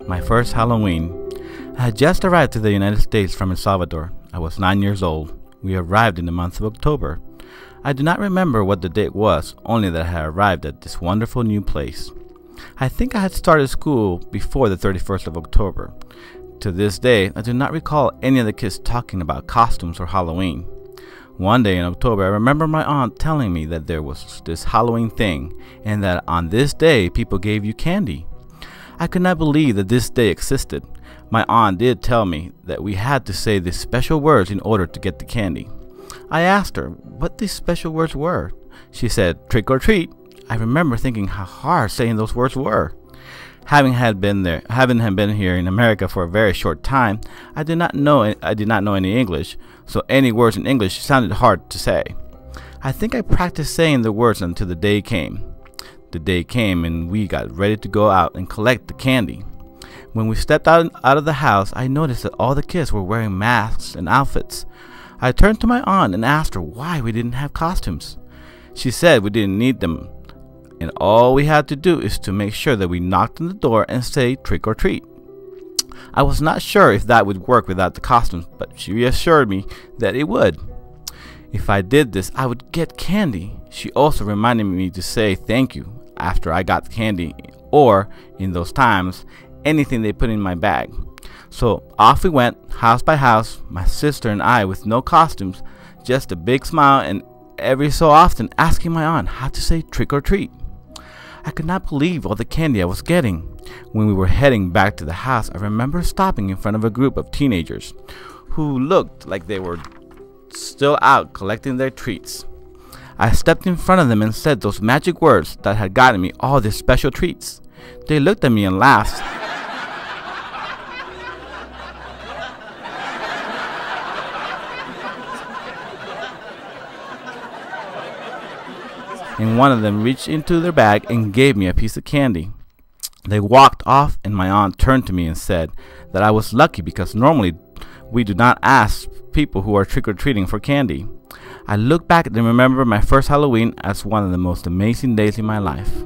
My first Halloween. I had just arrived to the United States from El Salvador. I was 9 years old. We arrived in the month of October. I do not remember what the date was, only that I had arrived at this wonderful new place. I think I had started school before the 31st of October. To this day, I do not recall any of the kids talking about costumes or Halloween. One day in October, I remember my aunt telling me that there was this Halloween thing, and that on this day, people gave you candy. I could not believe that this day existed. My aunt did tell me that we had to say these special words in order to get the candy. I asked her what these special words were. She said, "Trick or treat." I remember thinking how hard saying those words were. Having been here in America for a very short time, I did not know any English, so any words in English sounded hard to say. I think I practiced saying the words until the day came. The day came and we got ready to go out and collect the candy. When we stepped out of the house, I noticed that all the kids were wearing masks and outfits. I turned to my aunt and asked her why we didn't have costumes. She said we didn't need them, and all we had to do is to make sure that we knocked on the door and say trick or treat. I was not sure if that would work without the costumes, but she reassured me that it would. If I did this, I would get candy. She also reminded me to say thank you after I got candy, or, in those times, anything they put in my bag. So off we went, house by house, my sister and I with no costumes, just a big smile, and every so often asking my aunt how to say trick or treat. I could not believe all the candy I was getting. When we were heading back to the house, I remember stopping in front of a group of teenagers who looked like they were still out collecting their treats. I stepped in front of them and said those magic words that had gotten me all these special treats. They looked at me and laughed. And one of them reached into their bag and gave me a piece of candy. They walked off, and my aunt turned to me and said that I was lucky because normally we do not ask people who are trick-or-treating for candy. I look back and remember my first Halloween as one of the most amazing days in my life.